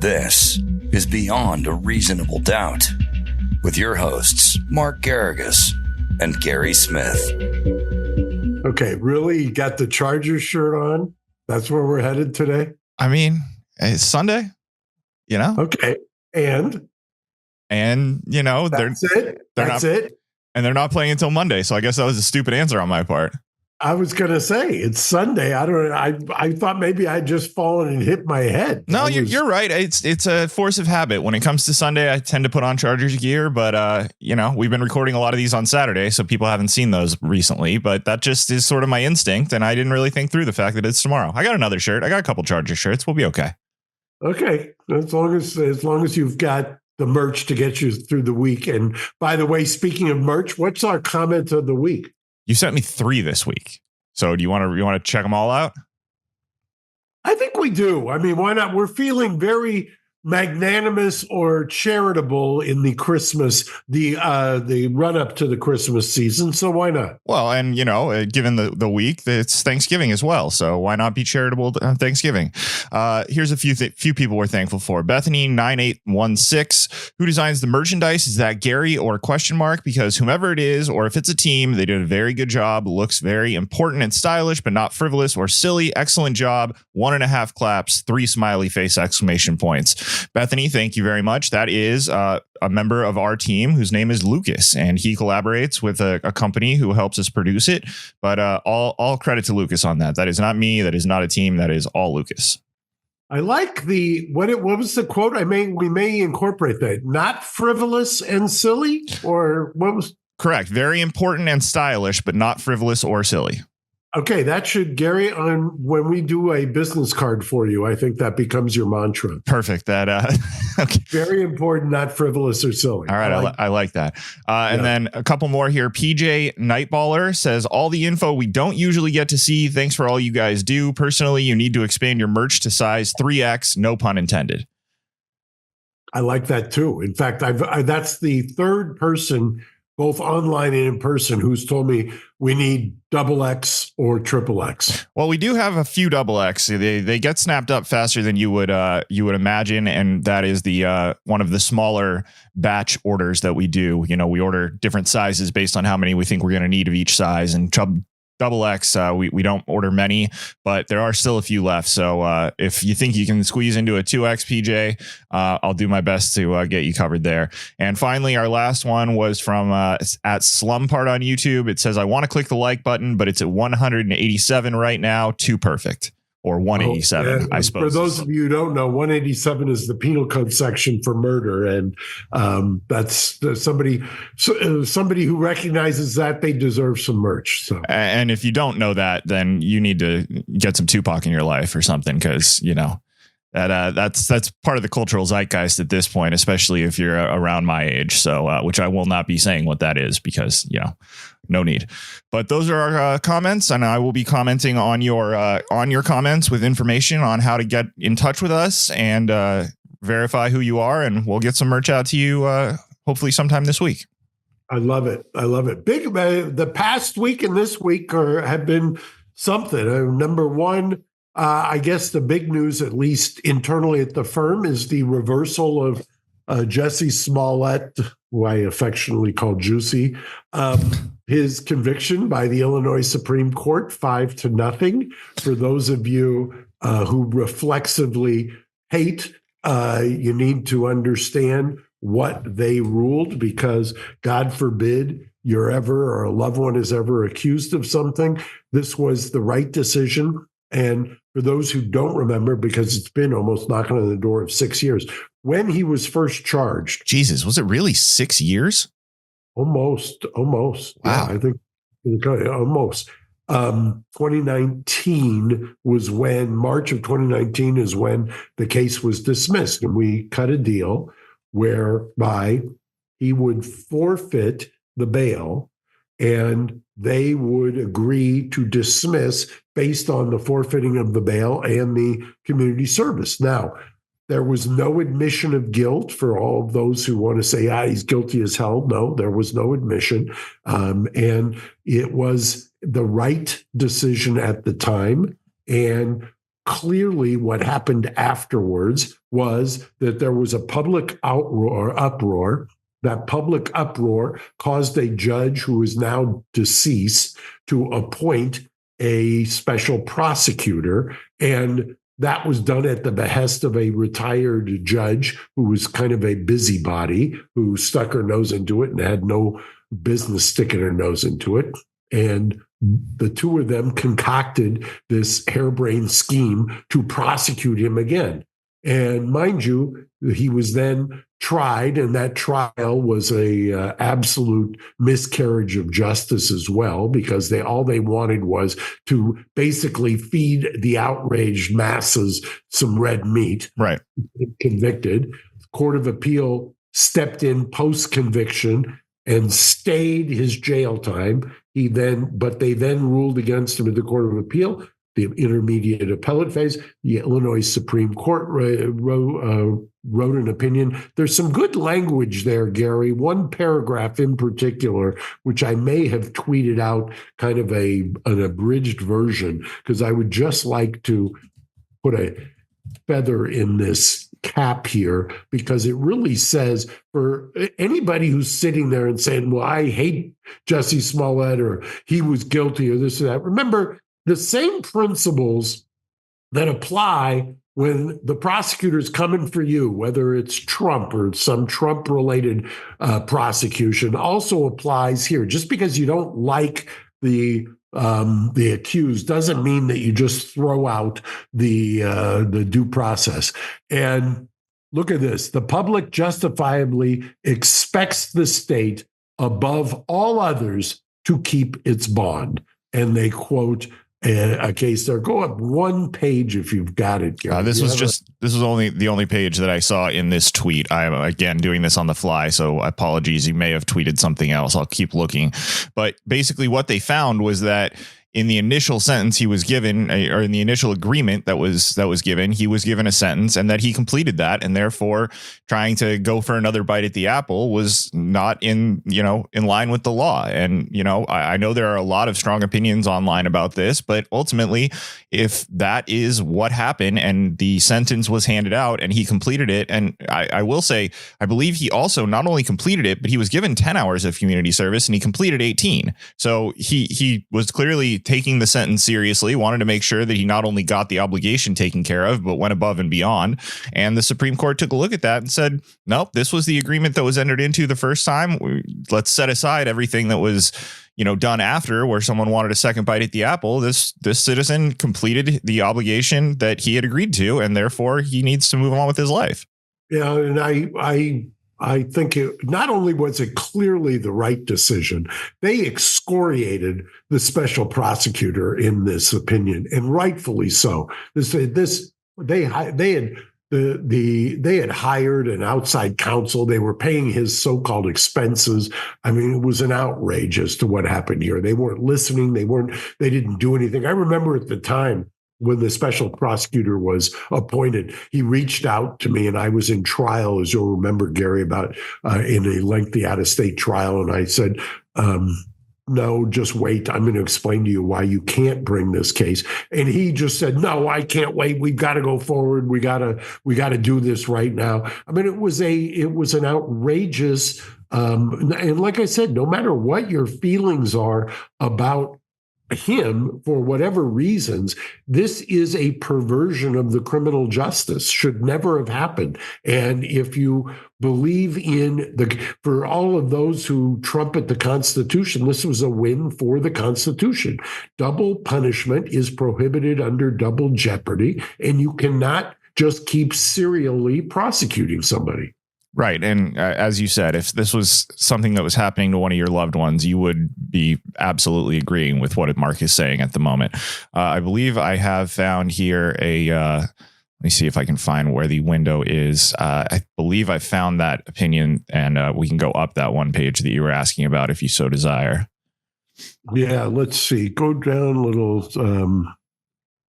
This is Beyond a Reasonable Doubt with your hosts, Mark Garrigus and Gary Smith. Okay, really? You got the Chargers shirt on? That's where we're headed today? I mean, it's Sunday, you know? Okay. And you know, that's it. And they're not playing until Monday. So I guess that was a stupid answer on my part. I was going to say it's Sunday. I thought maybe I'd just fallen and hit my head. No, you're right. It's a force of habit. When it comes to Sunday, I tend to put on Chargers gear, but you know, we've been recording a lot of these on Saturday, so people haven't seen those recently, but that just is sort of my instinct. And I didn't really think through the fact that it's tomorrow. I got another shirt. I got a couple Chargers shirts. We'll be okay. Okay. As long as you've got the merch to get you through the week. And by the way, speaking of merch, what's our comment of the week? You sent me 3 this week. So do you want to check them all out? I think we do. I mean, why not? We're feeling very magnanimous or charitable in the run up to the Christmas season. So why not? Well, and you know, given the week, it's Thanksgiving as well. So why not be charitable on Thanksgiving? Here's a few people we're thankful for. Bethany 9816, who designs the merchandise. Is that Gary or question mark? Because whomever it is, or if it's a team, they did a very good job. Looks very important and stylish, but not frivolous or silly. Excellent job. 1.5 claps, 3 smiley face exclamation points. Bethany, thank you very much. That is a member of our team whose name is Lucas, and he collaborates with a company who helps us produce it. But all credit to Lucas on that. That is not me. That is not a team. That is all Lucas. I like what was the quote? We may incorporate that. Not frivolous and silly, or what was correct? Very important and stylish, but not frivolous or silly. Okay, that should, Gary, on when we do a business card for you, I think that becomes your mantra. Perfect. That okay. Very important, not frivolous or silly. All right, I like that. And then a couple more here. PJ Nightballer says, all the info we don't usually get to see. Thanks for all you guys do. Personally, you need to expand your merch to size 3X, no pun intended. I like that too. In fact, that's the third person, both online and in person, who's told me we need XX or XXX. Well, we do have a few XX. They get snapped up faster than you would imagine, and that is the one of the smaller batch orders that we do. You know, we order different sizes based on how many we think we're going to need of each size, and XX, we don't order many, but there are still a few left. So if you think you can squeeze into a 2X PJ, I'll do my best to get you covered there. And finally, our last one was from at Slum Part on YouTube. It says, I want to click the like button, but it's at 187 right now. Too perfect. Or 187, I suppose. For those of you who don't know, 187 is the penal code section for murder. And that's somebody who recognizes that they deserve some merch. So, and if you don't know that, then you need to get some Tupac in your life or something, because, you know, that's part of the cultural zeitgeist at this point, especially if you're around my age. So, which I will not be saying what that is, because, you know, no need. But those are our comments, and I will be commenting on your comments with information on how to get in touch with us and verify who you are, and we'll get some merch out to you hopefully sometime this week. I love it. Big the past week and this week have been something. Number one, I guess the big news, at least internally at the firm, is the reversal of Jesse Smollett, who I affectionately call Juicy, his conviction by the Illinois Supreme Court, 5-0. For those of you who reflexively hate, you need to understand what they ruled, because God forbid you're ever, or a loved one is ever accused of something. This was the right decision. And for those who don't remember, because it's been almost knocking on the door of 6 years, when he was first charged. Jesus, was it really 6 years? Almost. Wow. Yeah, I think almost. 2019 was when, March of 2019 is when the case was dismissed. And we cut a deal whereby he would forfeit the bail, and they would agree to dismiss based on the forfeiting of the bail and the community service. Now, there was no admission of guilt for all of those who want to say, he's guilty as hell. No, there was no admission. And it was the right decision at the time. And clearly what happened afterwards was that there was a public uproar. That public uproar caused a judge who is now deceased to appoint a special prosecutor, and that was done at the behest of a retired judge who was kind of a busybody who stuck her nose into it and had no business sticking her nose into it. And the two of them concocted this harebrained scheme to prosecute him again. And mind you, he was then tried, and that trial was a absolute miscarriage of justice as well, because all they wanted was to basically feed the outraged masses some red meat. Right. Convicted. Court of Appeal stepped in post-conviction and stayed his jail time. But they then ruled against him at the Court of Appeal. The intermediate appellate phase, the Illinois Supreme Court wrote an opinion. There's some good language there, Gary. One paragraph in particular, which I may have tweeted out kind of an abridged version, because I would just like to put a feather in this cap here, because it really says, for anybody who's sitting there and saying, well, I hate Jussie Smollett, or he was guilty, or this or that, remember, the same principles that apply when the prosecutor's coming for you, whether it's Trump or some Trump-related prosecution, also applies here. Just because you don't like the accused doesn't mean that you just throw out the due process. And look at this. The public justifiably expects the state above all others to keep its bond. And they quote a case there. Go up one page if you've got it. This was only the only page that I saw in this tweet. I'm again doing this on the fly, so apologies. You may have tweeted something else. I'll keep looking. But basically what they found was that in the initial sentence he was given, or in the initial agreement that was given, he was given a sentence, and that he completed that, and therefore trying to go for another bite at the apple was not in line with the law. And I know there are a lot of strong opinions online about this, but ultimately, if that is what happened and the sentence was handed out and he completed it, and I will say, I believe he also not only completed it, but he was given 10 hours of community service and he completed 18. So he was clearly taking the sentence seriously, wanted to make sure that he not only got the obligation taken care of, but went above and beyond. And the Supreme Court took a look at that and said, nope, this was the agreement that was entered into the first time. Let's set aside everything that was done after, where someone wanted a second bite at the apple. This citizen completed the obligation that he had agreed to, and therefore he needs to move on with his life. Yeah, and I think not only was it clearly the right decision, they excoriated the special prosecutor in this opinion, and rightfully so. They had hired an outside counsel. They were paying his so-called expenses. I mean, it was an outrage as to what happened here. They weren't listening. They didn't do anything. I remember at the time, when the special prosecutor was appointed, he reached out to me, and I was in trial, as you'll remember, Gary, about in a lengthy out-of-state trial. And I said, no, just wait. I'm going to explain to you why you can't bring this case. And he just said, no, I can't wait. We've got to go forward. We got to do this right now. I mean, it was an outrageous, and like I said, no matter what your feelings are about him, for whatever reasons, this is a perversion of the criminal justice, should never have happened. And if you believe for all of those who trumpet the Constitution, this was a win for the Constitution. Double punishment is prohibited under double jeopardy, and you cannot just keep serially prosecuting somebody. Right. And as you said, if this was something that was happening to one of your loved ones, you would be absolutely agreeing with what Mark is saying at the moment. I believe I have found here let me see if I can find where the window is. I believe I found that opinion, and we can go up that one page that you were asking about if you so desire. Yeah, let's see. Go down a little.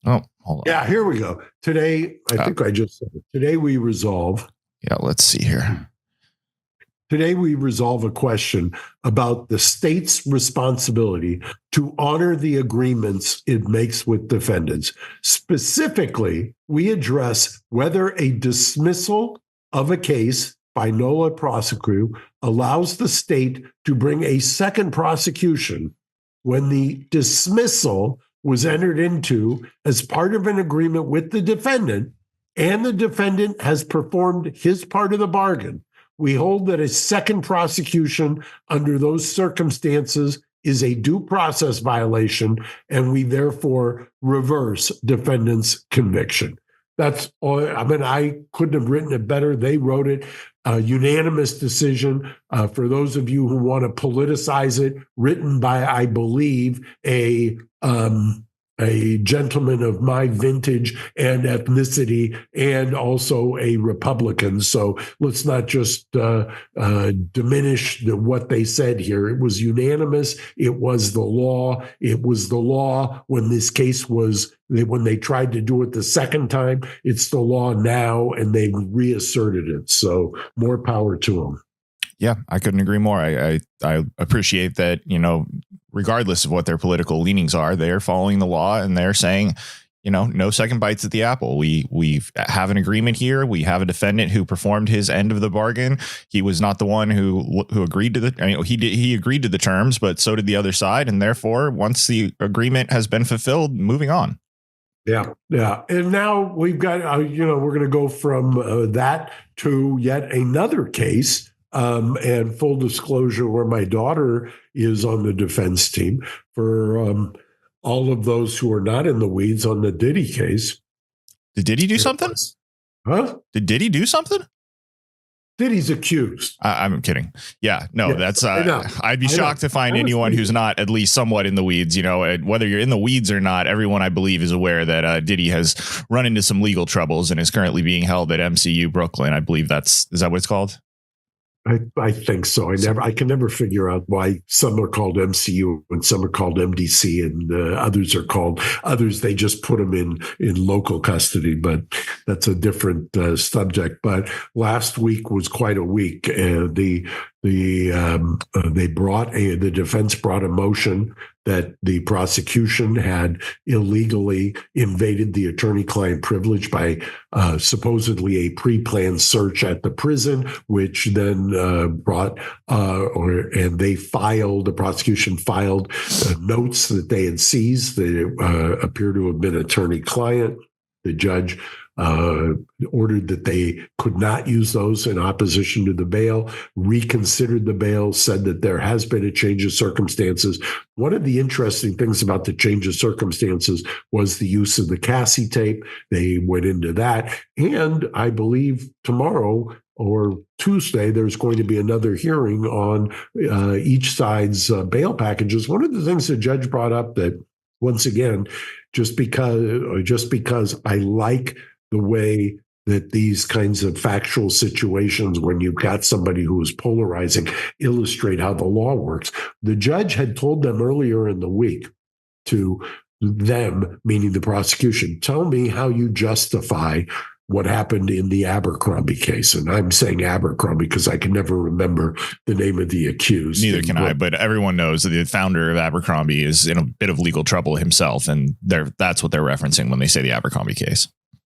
Hold on. Yeah, here we go. Today, I think I just said it. Today we resolve. Yeah, let's see here. Today, we resolve a question about the state's responsibility to honor the agreements it makes with defendants. Specifically, we address whether a dismissal of a case by nolle prosequi allows the state to bring a second prosecution when the dismissal was entered into as part of an agreement with the defendant and the defendant has performed his part of the bargain. We hold that a second prosecution under those circumstances is a due process violation, and we therefore reverse defendant's conviction. That's all. I mean, I couldn't have written it better. They wrote it. A unanimous decision. For those of you who want to politicize it, written by, I believe, a gentleman of my vintage and ethnicity, and also a Republican. So let's not just diminish what they said here. It was unanimous. It was the law. It was the law when this case was, when they tried to do it the second time. It's the law now, and they reasserted it. So more power to them. Yeah, I couldn't agree more. I appreciate that, regardless of what their political leanings are, they're following the law and they're saying, no second bites at the apple. We have an agreement here. We have a defendant who performed his end of the bargain. He was not the one who agreed to he agreed to the terms, but so did the other side. And therefore, once the agreement has been fulfilled, moving on. Yeah. And now we've got, we're going to go from that to yet another case. And full disclosure, where my daughter is on the defense team for all of those who are not in the weeds on the Diddy case. Did Diddy do something? Huh? Did Diddy do something? Diddy's accused. I'm kidding. Yeah, no, yeah, that's I'd be shocked to find anyone who's not at least somewhat in the weeds. Whether you're in the weeds or not, everyone I believe is aware that Diddy has run into some legal troubles and is currently being held at MCU Brooklyn. I believe is that what it's called? I think so. I can never figure out why some are called MCU and some are called MDC and others. They just put them in local custody, but that's a different subject. But last week was quite a week. The defense brought a motion that the prosecution had illegally invaded the attorney-client privilege by supposedly a pre-planned search at the prison, which then the prosecution filed notes that they had seized that appear to have been attorney-client. The judge ordered that they could not use those in opposition to the bail, reconsidered the bail, said that there has been a change of circumstances. One of the interesting things about the change of circumstances was the use of the Cassie tape. They went into that. And I believe tomorrow or Tuesday, there's going to be another hearing on each side's bail packages. One of the things the judge brought up that, once again, just because I like the way that these kinds of factual situations, when you've got somebody who is polarizing, illustrate how the law works. The judge had told them earlier in the week, to them, meaning the prosecution, tell me how you justify what happened in the Abercrombie case. And I'm saying Abercrombie because I can never remember the name of the accused. Neither can I, but everyone knows that the founder of Abercrombie is in a bit of legal trouble himself. And that's what they're referencing when they say the Abercrombie case.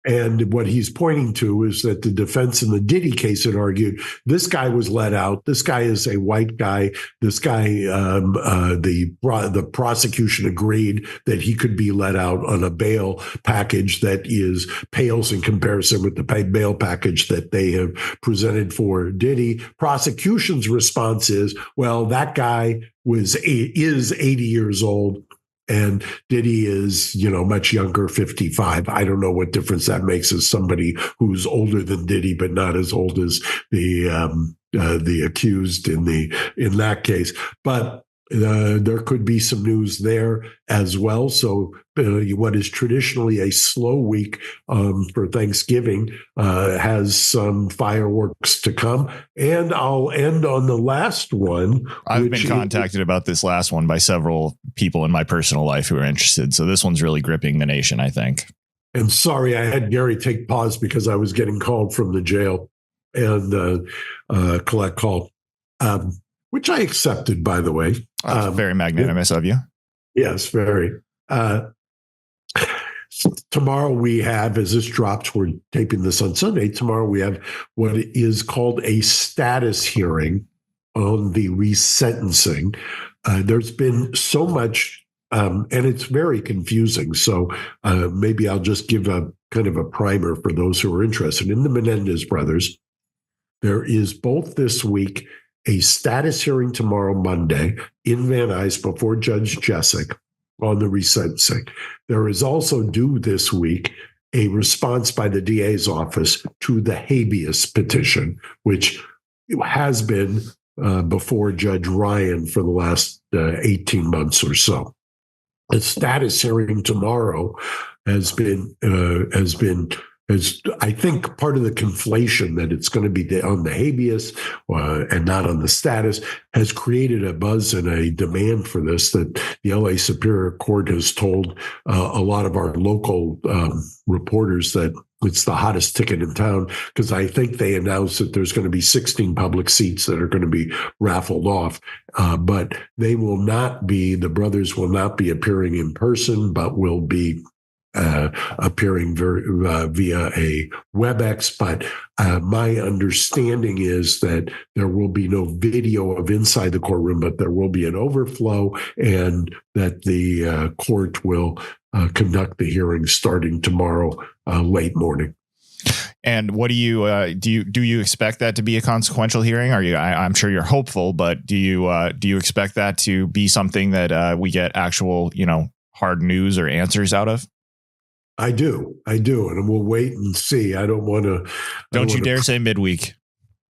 And what he's pointing to is that the defense in the Diddy case had argued this guy was let out. This guy is a white guy. This guy, the prosecution agreed that he could be let out on a bail package that pales in comparison with the bail package that they have presented for Diddy. Prosecution's response is, well, that guy is 80 years old. And Diddy is, much younger, 55. I don't know what difference that makes as somebody who's older than Diddy, but not as old as the accused in that case. But there could be some news there as well. So what is traditionally a slow week for Thanksgiving has some fireworks to come. And I'll end on the last one. I've been contacted about this last one by several people in my personal life who are interested. So this one's really gripping the nation, I think. And sorry, I had Gary take pause because I was getting called from the jail and collect call. which I accepted, by the way. Very magnanimous of you. Yes, very. Tomorrow we have, as this drops, we're taping this on Sunday. Tomorrow we have what is called a status hearing on the resentencing. There's been so much, and it's very confusing. So maybe I'll just give a kind of a primer for those who are interested. In the Menendez brothers, there is both this week a status hearing tomorrow, Monday, in Van Nuys before Judge Jessic on the resentencing. There is also due this week a response by the DA's office to the habeas petition, which has been before Judge Ryan for the last 18 months or so. The status hearing tomorrow has I think part of the conflation that it's going to be on the habeas and not on the status has created a buzz and a demand for this, that the LA Superior Court has told a lot of our local reporters that it's the hottest ticket in town, because I think they announced that there's going to be 16 public seats that are going to be raffled off. But they will not be, the brothers will not be appearing in person, but will be appearing via a WebEx. But my understanding is that there will be no video of inside the courtroom, but there will be an overflow, and that the court will conduct the hearing starting tomorrow late morning. And what do you expect that to be a consequential hearing? Are you? I'm sure you're hopeful, but do you expect that to be something that we get actual, hard news or answers out of? I do, and we'll wait and see. I don't want to. Don't you dare say midweek.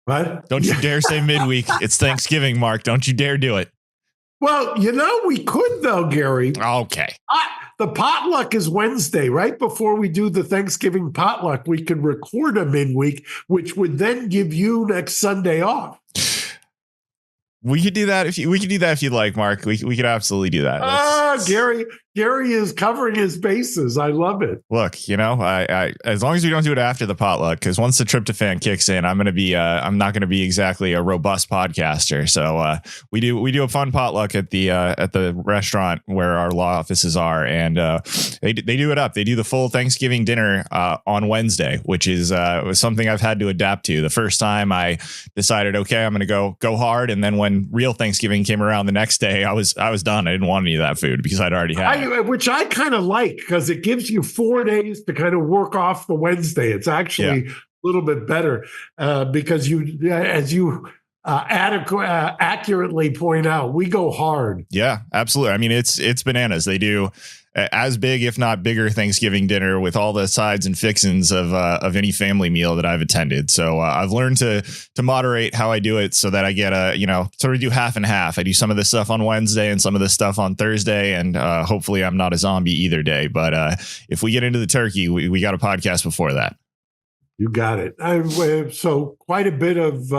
What? Don't you dare say midweek. It's Thanksgiving, Mark. Don't you dare do it. Well, we could though, Gary. Okay. The potluck is Wednesday, right before we do the Thanksgiving potluck. We could record a midweek, which would then give you next Sunday off. We could do that if you'd like, Mark. We could absolutely do that. Gary is covering his bases. I love it. Look, I as long as we don't do it after the potluck, because once the tryptophan kicks in, I'm not going to be exactly a robust podcaster. So we do a fun potluck at the restaurant where our law offices are, and they do it up. They do the full Thanksgiving dinner on Wednesday, which is something I've had to adapt to. The first time I decided, okay, I'm going to go hard, and then when real Thanksgiving came around the next day, I was done. I didn't want any of that food because I'd already had it. Which I kind of like, because it gives you 4 days to kind of work off the Wednesday. It's actually a little bit better because as you accurately point out, we go hard. Yeah, absolutely. I mean, it's bananas. They do as big, if not bigger, Thanksgiving dinner with all the sides and fixins of any family meal that I've attended. So I've learned to moderate how I do it so that I get sort of do half and half. I do some of this stuff on Wednesday and some of this stuff on Thursday, and hopefully I'm not a zombie either day. But if we get into the turkey, we got a podcast before that. You got it. So quite a bit of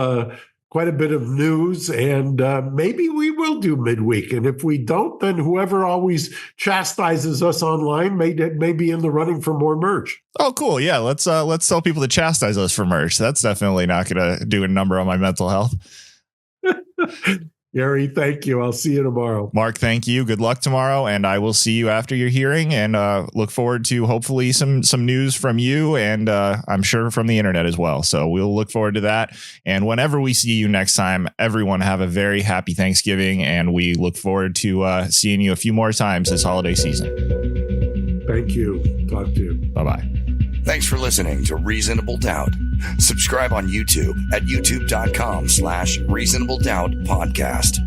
news, and maybe we will do midweek. And if we don't, then whoever always chastises us online may be in the running for more merch. Oh, cool. Yeah, let's tell people to chastise us for merch. That's definitely not going to do a number on my mental health. Gary, thank you. I'll see you tomorrow. Mark, thank you. Good luck tomorrow, and I will see you after your hearing, and look forward to hopefully some news from you, and I'm sure from the internet as well. So we'll look forward to that. And whenever we see you next time, everyone have a very happy Thanksgiving, and we look forward to seeing you a few more times this holiday season. Thank you. Talk to you. Bye-bye. Thanks for listening to Reasonable Doubt. Subscribe on YouTube at youtube.com/Reasonable Doubt Podcast.